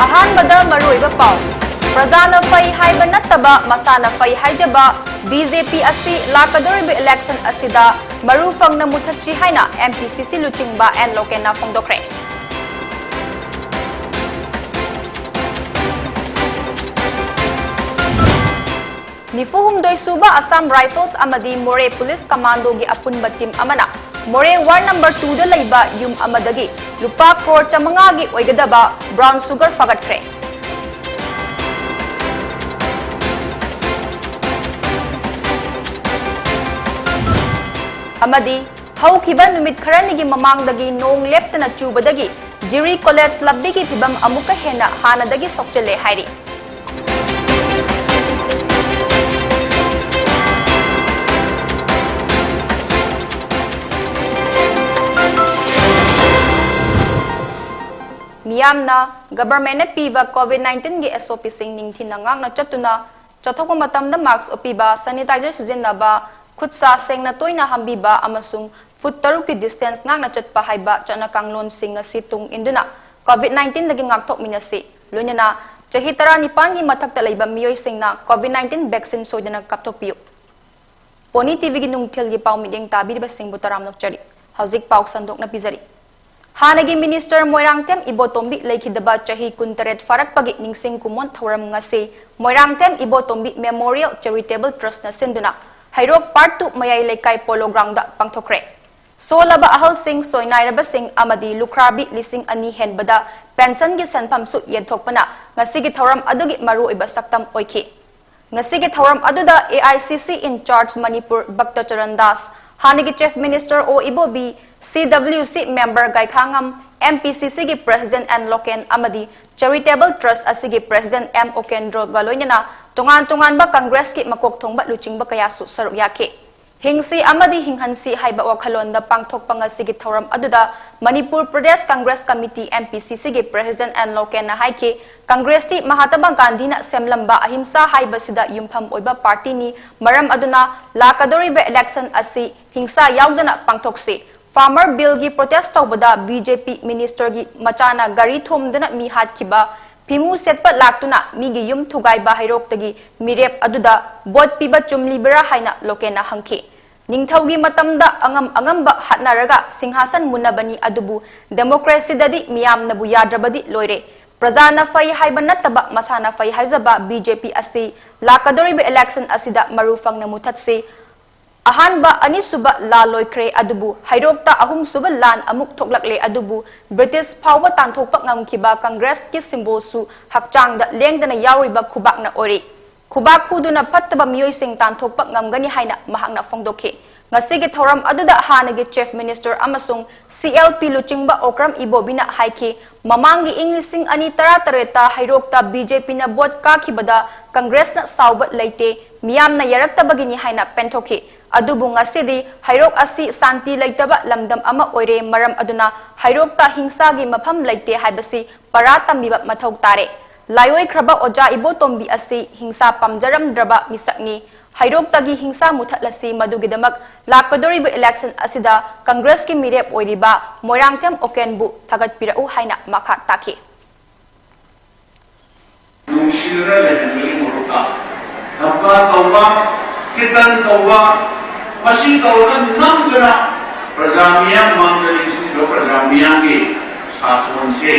अहानबदा मरुइबा पाउ प्रजाना फई हाइबा नत्तबा मसाना फई हाइजबा बीजेपी असि लाकदोरिबा इलेक्शन असिदा मरु फंगना मुथच्ची हाइना MPCC लुचिंगबा N लोकेना फोंदोखरे निफुहुमदोय सुबा असम राइफल्स अमदी मोरे पुलिस कमांडो की अपुनबा टीम अमना मोरे वार्ड नंबर 2 दा लैबा युम अमदगी लुपा करोड़ चमंगा की ओइगदबा ब्राउन शुगर फगटखरे अमदी हौखिबा नुमित खरनिगी ममांगदगी नोंग लेप्तना चुबदगी जिरी कॉलेज लब्बी की फिबम अमुका हेना हानदगी सोक्चले हाइरी मियामना गवर्नमेंट ने पीबा कोविड-19 के एसओपी सिंग निंगथिना ngang चतुना चथोक मतमदा मास्क ओपीबा सैनिटाइजर सिजनबा खुदसा सेंगना तोइना हंबीबा अमसुंग फुट तरु की डिस्टेंस ngang चतपा हाइबा चना कांगलोन सिंग असि तुंग इंदुना कोविड-19 दगी ngakthok मिनसि लोइना चही 19 की मथक्ता लैबा मियोय सिंगना कोविड-19 वैक्सीन सोइदना कापथोकपियु पोनी टीवी की नुंगथेल की पाउ मिदेंग ताबिरबा सिंगबु तराम नोकचरी हौजिक पाउ संदोकना पिजरी हानगी मिनिस्टर मोइरांगतेम इबोतोंबी लेखिदबा चही कुंतरेट फरकपगी निंगसिंग कुमोन थौरम ngasi मोइरांगतेम इबोतोंबी मेमोरियल चैरिटेबल ट्रस्ट न सिंदुना हैरोक पार्ट 2 मयाई लेकाई पोलो ग्राउंड पांगथोखरे सोलबा अहल सिंह सोइनाइरबा सिंह अमदी लुखराबी लिसिंग अनि हेनबदा पेंशन की सनफम सु येथोकपना ngasi की थौरम अदुगी मरु इबा सक्तम ओइखि ngasi की थौरम अदुदा AICC in charge Manipur Bhaktacharan Das हानगी chief minister O Ibobi CWC member Gaikhangam MPCC की president and loken amadi charitable trust asigi president M Okendro galoinana tongan ba congress ki makok thongba luchingba kaya su saruk yake hingsi amadi hinghansi haiba wakhalonda pangthok pangasigi thoram aduda Manipur Pradesh Congress Committee MPCC की president and loken na haike congress ti Mahatma Gandhi na semlamba ahimsa haiba sida yumpham oiba party ni maram aduna lakadoriba election asi hingsa yaudana pangthokse Farmer bill की protest तौबदा BJP minister की मचाना गरी थोमदना मी हातखिबा फिमु सेटपा लाक्तुना मीगी yum थुगाइबा हैरोक्तगी मिरेप अदुदा boat पिबा चुमलिबरा हाइना लोकेना हंखे निंगथौगी मतमदा अंगम हातनारगा सिंहासन मुनबनी अदुबु democracy ददी मियामनबु याद्रबदी लोइरे प्रजाना Fai हाइबा नत्तबा मसाना Fai हाइजबा BJP असि लाकदोरिबा election असिदा मरुफंगना मुथत्से अहानबा अनिसुबा ला लोइख्रे अदुबु हैरोक्ता अहुमसुबा लान अमुक थोकलकले अदुबु ब्रिटिश फावबा तांथोकपा ngamkhiba कांग्रेस की सिंबल सु हकचांगदा लेंगदना यावरिबा खुबाकना ओरे खुबाक खुदुना फत्तबा मियोय सिंग तांथोकपा ngamgani हाइना महांगना फोंदोखे ngasi थौरम अदुदा हानगी चीफ मिनिस्टर अमसुंग CLP लुचिंगबा ओक्रम इबोबिना हाइखे ममांगी इंग्लिसिंग अनि 13 हैरोक्ता BJP ना बोट काखिबदा कांग्रेस ना साउबत लेते मियामना यरक्तबगिनी हाइना पेंथोखे अदुबु ngasi हैरोक असि शांति लेतबा लमदम अमा ओइरे मरम अदुना हैरोक्ता हिंसा की मफम लेते हाइबसी परा तंबिबा मथौ तारे लायोय ख्रबा ओजा इबोतोंबी असि हिंसा पमजरम द्रबा मिसकनी हैरोक्ता की हिंसा मुथलसी मदुगिदमक लाकदोरिबा इलेक्शन असिदा कांग्रेस की मिरेप ओइरिबा मोइरांगतेम ओकेनबु थगतपिरउ हाइना मखा ताखि नुसिरा लेहनली मोरका धक्का तौबा कितन तौबा मसी तौरन नंगना प्रजामिया मांगलिंग सिंह प्रजामिया के शासन से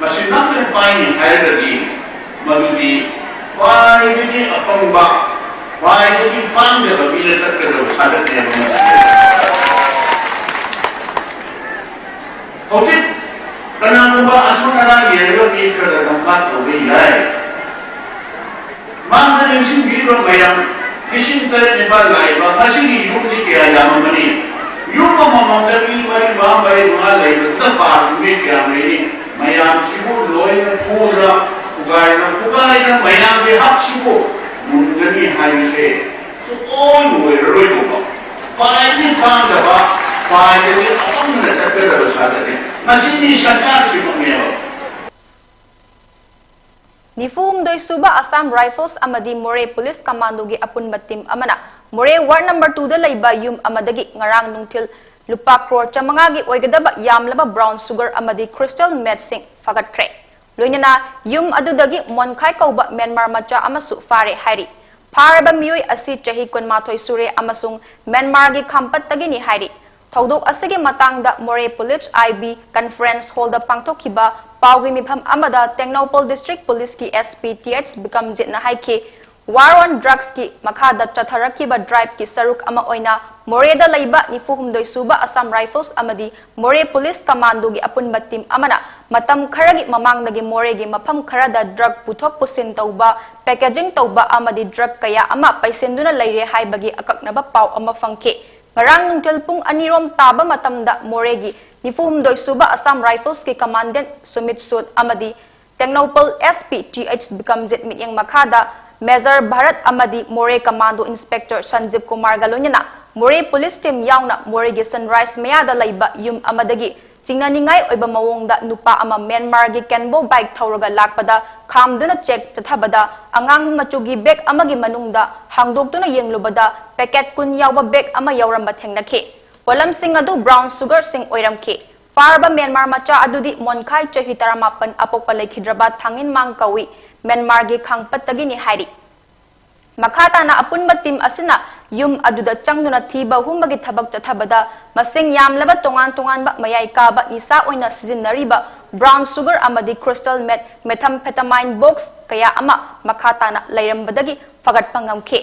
मसी नंगन पाई हैदगी मदुदी वाइदगी अपंबा वाइदगी पांगे बबीले सकते लोग साधक ने होती तनानुबा असुनरा ये लोग एक कर धक्का तौबी है मांगलिंग सिंह भी लोग गया किसी तरह निभा लाएगा किसी की युक्ति क्या जामनी युग ममंगली मरी वहाँ लाएगा तब पास में क्या मेरी मयाम सिको लोई में फूला फुगाई ना मयाम के हक सिको मुंडनी हाई से सुकोई हुए रोई होगा पायनी पांग दबा पायनी अपन न सकते दबा साधने मशीनी सरकार सिको में हो निफुमदोय सुबा असम राइफल्स अमदी मोरे पुलिस कमांडो की अपुनबा टीम अमना मोरे वार्ड नंबर 2 दा लैबा yum अमदगी ngarang nungthil lupa crore chamanga gi oigdaba yamlaba brown sugar amadi crystal medicine fagatkhre loinana yum adudagi monkhai kauba Myanmar macha amasu fare hairi Faraba mioi asi chahi kunmathoi sure amasung Myanmar gi khampattagi ni hairi Thodok asigi matangda More Police IB Conference Hall da pangthokhiba Paugi mifam amada Technopol District Police ki SPTH become jitna haike War on drugs ki makhada chatharakiba drive ki saruk ama oina More da laiba nifuhumdoi suba Assam Rifles amadi More Police Commando gi apunba team amana matam kharagi mamangdagi More gi mafam kharada drug puthok pusin tauba packaging tauba amadi drug kaya ama paisenduna laire haibagi akaknaba pau ama fangke ngarang nungthil pung anirom taba matamda More gi nifuhumdoi suba Assam Rifles ki commandant Sumit Sud amadi Technopol SPTH become jet mityang makhada Major Bharat amadi More Commando Inspector Sanjeev Kumar galonyana More Police Team yauna More gi Sunrise mayada laiba yum amadagi chingnaningai oiba mawongda nupa ama Myanmar gi Kenbo bike thauraga lakpada khamduna check chathabada angang machugi bag amagi manungda hangdoktuna yenglubada packet kun yawba bag ama yawramba thengnakhe polam sing adu brown sugar sing oiramkhe farba Myanmar macha adudi monkhai chahi 18 apokpa lekhidraba thangin mang kawi Myanmar gi khangpattagi ni hairi makhata na apunba team asina yum aduda changduna thiba humbagi thabak chathabada masing yamlaba tongan ba mayai kaba nisa oina sijinnariba brown sugar amadi crystal methamphetamine box kaya ama makhata na lairambadagi fagat pangamkhe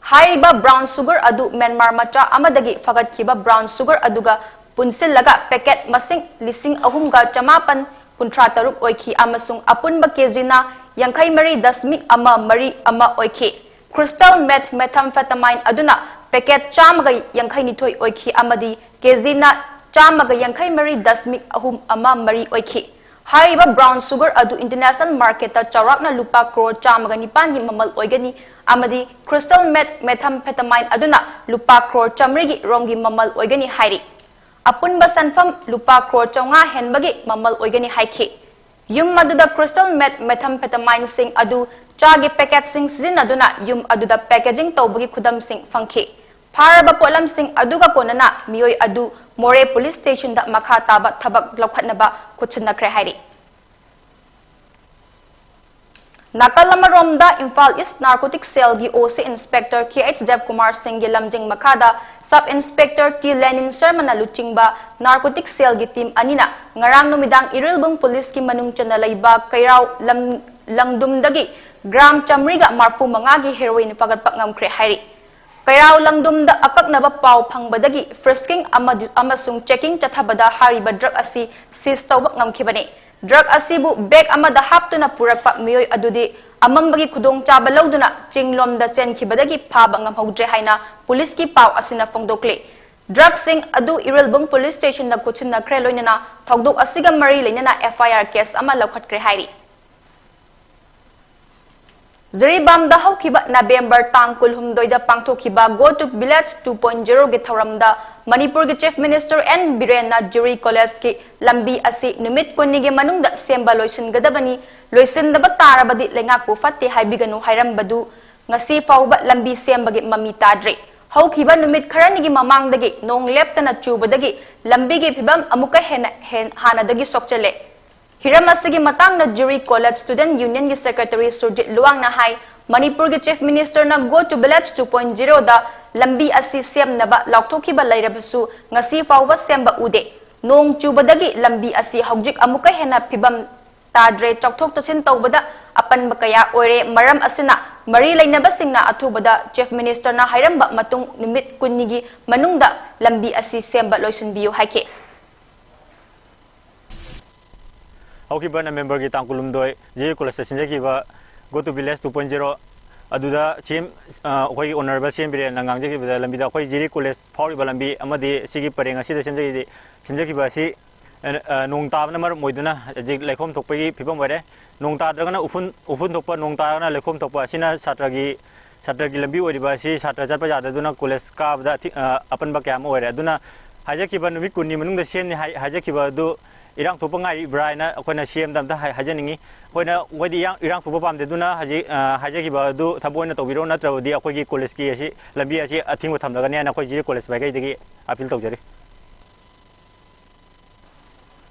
hairiba brown sugar adu Myanmar macha amadagi fagat khiba brown sugar aduga punsillaga packet masing lising ahumga chamapan kuntra taruk oikhi amasung apunba kejina Yankai Mari Dasmik ama Mari ama oikhe Crystal methamphetamine aduna packet chamaga Yankai nithoi oikhi amadi kezina chamaga Yankai Mari Dasmik ahum ama Mari oikhe Haiba brown sugar adu international market ta chawrakna lupa crore chamaga nipan gi mamal oigani amadi crystal methamphetamine aduna lupa crore chamri gi rongi mamal oigani hairi apunba sanfam lupa crore chawnga henbagi mamal oigani haikhe Yum aduda crystal methamphetamine sing adu chagi packet sing sizinaduna yum aduda packaging tawbagi khudam sing fangkhe Faraba polam sing aduga ponana mioi adu More Police Station da makha taba thabak lokhatnaba khutchinakre hairi Nakalamarom da Imphal East Narcotic Cell gi OC Inspector KH Dev Kumar Singh gi lamjing makhada Sub Inspector T Lenin Sharmana luchingba Narcotic Cell gi team anina ngarang numidang Irilbung Police ki manung chana laiba kairaw langdumdagi gram chamriga marfu manga gi heroin fagat pakngamkre hairi kairaw langdumda akaknaba paw phangbadagi frisking amasung checking chathabada hariba drug asi seize tawbak ngamkhibani drug asibu bag amada haptuna purakpa mioi adudi amambagi khudong chaba lauduna chinglomda chenkhibadagi phaba ngamhogdre haina police ki paw asina fongdokle drug sing adu Irilbung Police Station na kuchinna kre loinana thogdok asiga mari leinana FIR case ama lokhatkre hairi Ziribam da haukiba November tang kulhumdoi da pangthokhiba Go to Village 2.0 gi thoramda Manipur gi Chief Minister N Biren na Jury College ki lambi asi numit kunni gi manungda semba loisin gadabani loisin da batarabadi lengak pu fatte haibiganu hairambadu ngasi fauba lambi semba gi mami tadre haukiba numit kharani gi mamangdagi nong leptana chubadagi lambi gi phibam amuka hanadagi sokchale Hiramasigi matang na Jury College Student Union gi Secretary Surjit Luang na hai Manipur gi Chief Minister na Go to Village 2.0 da lambi asi sem naba laktokhiba lairabasu ngasi fawba semba ude nong chubadagi lambi asi haujik amuka hena phibam tadre chokthok tasin tawbada apan bakaya oire maram asina mari lainaba singna athubada Chief Minister na hairamba matung numit kunnigi manungda lambi asi semba loisunbiu haike Haukiba na member ki tangkulum doi je college station ki ba Go to Village 2.0 aduda chim koi honorable CM bire nangang je ki ba lambi da koi jiri college fauri ba lambi amadi sigi parenga sida senja ki ba si nong ta na mar moiduna je laikom thokpa gi phibam ware nong ta dragana ufun thokpa nong ta na laikom thokpa sina satra gi lambi ori ba si satra jatpa jada duna college ka ba apan ba kyam ore aduna haja ki ba nubi kunni manung da sen ni haja ki ba du irang thupa ngai braina akoina CM dam da hajaningi koina wadi irang thupa pamde duna haja ki ba du thaboina tobiro natra di akoi gi college ki asi lambi asi athing tham daga ne na koi ji college bai gai digi appeal tawjari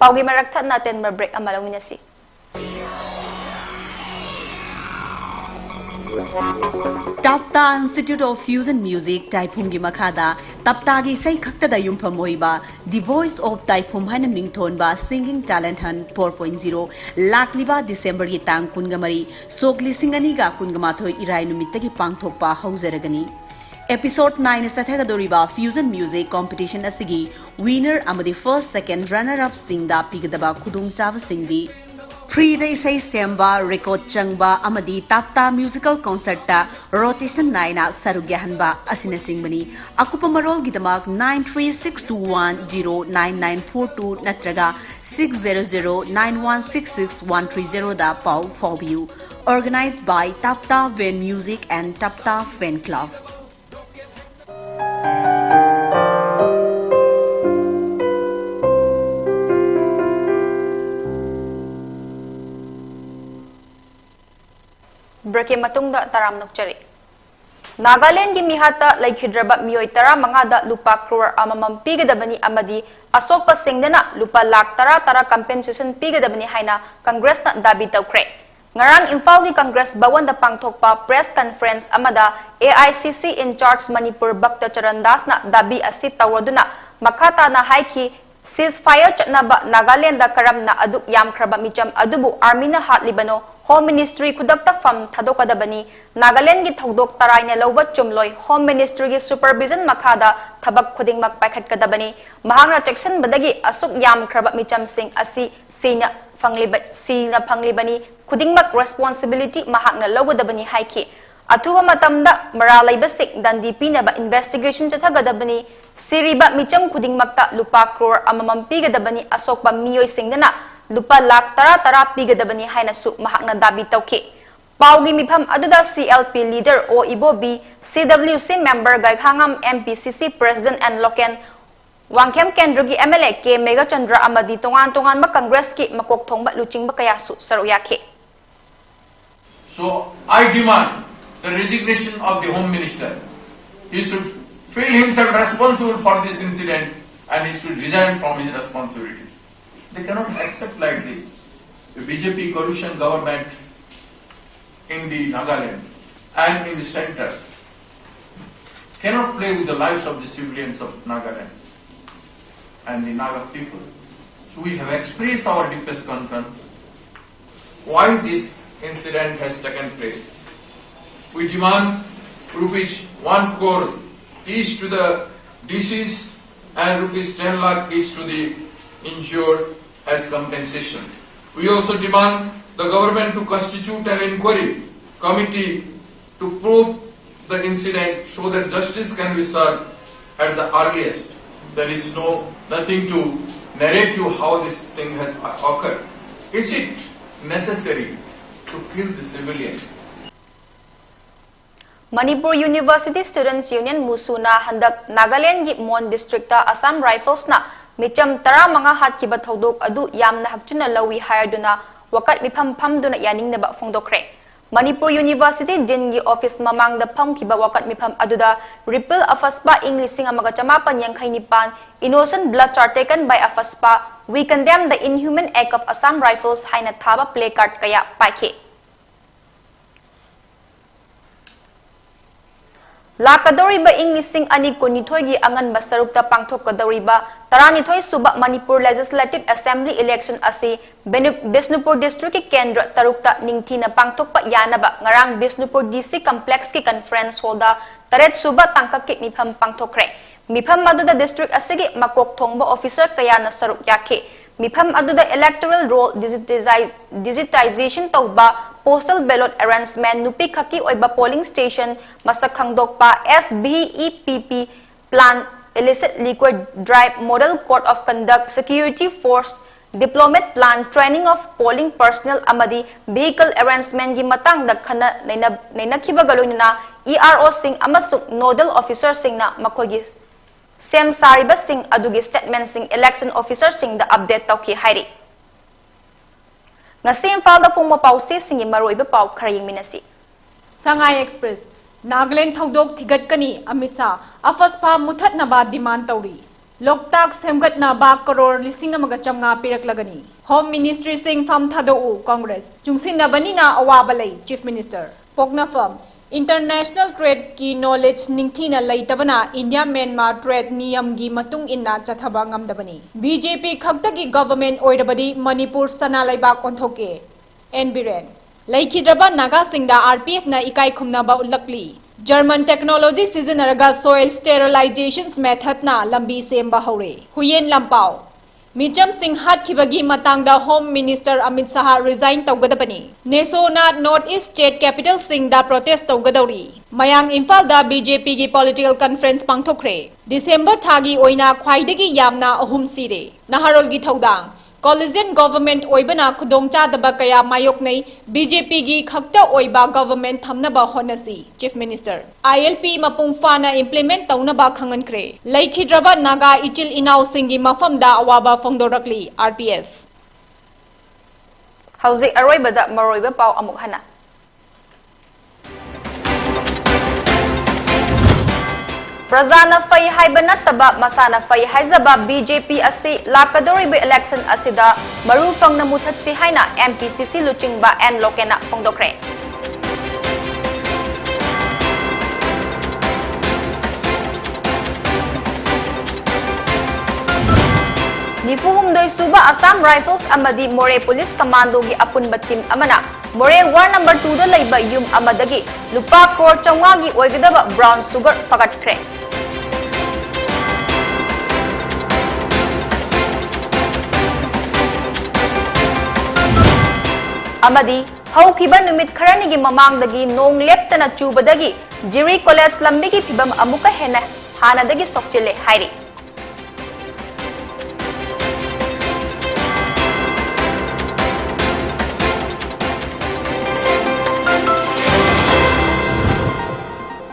Paugi marak that na 10 break amalawin na si Tapta Institute of Fusion Music Taiphumgi Makhada Taptagi Sei Khaktada Yumpham Oiba The Voice of Taiphum Haina Mingthonba Singing Talent Hunt 4.0 Lakliba December gi tang kungamari Sokli Singaniga Kungamathoi Irai Numittagi Pangthokpa Hauseragani Episode 9 Sathagadoriba Fusion Music Competition Asigi Winner amadi first second runner up singda pigadaba khudung sava singdi Free day say semba record changba amadi tapta musical concert ta rotation naina sarugyahanba asina singbani akupa marol gidamak 9362109942 natraga 6009166130 da pau for organized by Tapta Ven Music and Tapta Fan Club. Brake matungda taram nokchari. Nagaland gi mihata laikhidraba miyoy tara mangada lupa crore amamam pigadabani amadi asok pa singdana lupa lak tara compensation pigadabani haina Congress na dabi tawkre. Ngarang Imphal gi Congress bawan da pangthokpa press conference amada AICC in charge Manipur Bakta Charandas na dabi asit tawaduna makata na haiki ceasefire chatnaba Nagaland da karam na aduk yam kraba micham adubu army na hatlibano Home Ministry kudakta fam thadokadabani Nagaland gi thodok tarai na lawba chumloi Home Ministry gi supervision makada thabak khuding mak paikhat kadabani mahangna section badagi asuk yam kraba micham sing asi sina phanglibani khuding mak responsibility mahakna lawgadabani haiki athuwa matamda maralaiba sik dandi pinaba investigation chathagadabani siriba micham khuding makta lupa crore amamam pigadabani asokpa miyoi singdana lupa lak tara pigadabani haina su mahakna dabi tawki paugi mifam aduda CLP leader o ibobi CWC member Gaikhangam MPCC president and Loken Wangkem Kendrugi MLA ke Mega Chandra amadi tongan ma Congress ki makok thongba luchingba kaya su saruyake. So I demand the resignation of the Home Minister. He should feel himself responsible for this incident and he should resign from his responsibility. They cannot accept like this. The BJP coalition government in the Nagaland and in the center cannot play with the lives of the civilians of Nagaland and the Naga people. So we have expressed our deepest concern why this incident has taken place. We demand ₹1 crore each to the deceased and ₹10 lakh each to the insured as compensation. We also demand the government to constitute an inquiry committee to probe the incident so that justice can be served at the earliest. There is nothing to narrate you how this thing has occurred. Is it necessary to kill the civilians? Manipur University Students Union Musuna handak Nagaland gi Mon district ta Assam Rifles na micham tara manga hatkiba thodok adu yamna hakchuna lawi hayaduna wakat mifam phamduna yaningnaba phongdokre. Manipur University din gi office mamang da phamkiba wakat mifam aduda repeal afaspa English amaga chamapan yangkhainipan innocent blood are taken by afaspa. We condemn the inhuman act of Assam Rifles haina thaba placard kaya paikhe. Lakadoriba Inglising ani kunithoi gi angan basarukta pangthokadoriba taranithoi suba Manipur Legislative Assembly election asi Bisnupur district ki kendra tarukta ningthina pangthokpa yanaba ngarang Bisnupur DC complex ki conference hall da taret suba tangkak ki mifam pangthokre mifam aduda district asigi makok thongba officer kaya na saruk yake mifam aduda electoral roll digitization tawba postal ballot arrangement nupi khaki oiba polling station masak khangdokpa SBEPP plan illicit liquid drive model code of conduct security force diplomat plan training of polling personnel amadi vehicle arrangement gi matang da khana nainakhiba galunina ERO sing amasuk nodal officer sing na makhogi sem sariba sing adugi statement sing election officer sing da update tawki hairi ngasi Imphal da phungma pausi singi maroiba pau kharaying minasi Sangai Express Nagaland thodok thigatkani Amit Shah afaspa muthatnaba demand tawri Loktak semgatnaba crore lising amaga chamnga piraklagani Home Ministry sing fam thadou Congress chungsinabani na awaba lei Chief Minister Pognafam International Trade ki knowledge ningthina leitabana India Myanmar trade niyam gi matung inna chathaba ngamdabani BJP khakta gi government oirabadi Manipur sana laibak onthoke Enbiren Laikhidraba Naga Singda RPF na ikai khumna ba ulakli German technology sizinaraga soil sterilizations method na lambi semba hore Huyen Lampau Micham Singh hat khibagi matangda Home Minister Amit Shah resign tawgadabani Nesona North East State Capital Singda protest tawgadori Mayang Imphal da BJP gi political conference pangthokre December thagi oina khwaidagi yamna ahum sire Naharol gi thaudang Coalition government oibana khudongcha daba kaya mayok nei BJP gi khakta oiba government thamnaba honasi Chief Minister ILP mapung fana implement tawnaba khangankre Laikhidraba Naga ichil inaw singi mafamda awaba fongdorakli RPF Hauzik aroibada maroiba pau amuk hana Prajana fai haiba nattaba masana fai haizaba BJP asi lakadoriba election asida maru fangna muthatsi haina MPCC luchingba and lokena fongdokre Nifuhumdoi suba Assam Rifles amadi More Police Commando gi apunba team amana More War number 2 da leiba yum amadagi lupa crore chawga gi oigadaba brown sugar fagatkre Amadi haukiba numit kharanigi mamangdagi nong leptana chubadagi Jiri College lambigi phibam amuka hena hanadagi sokchile hairi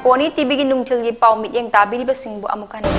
Poni TV gi nungthil gi pau mit yang tabiri ba singbu amukani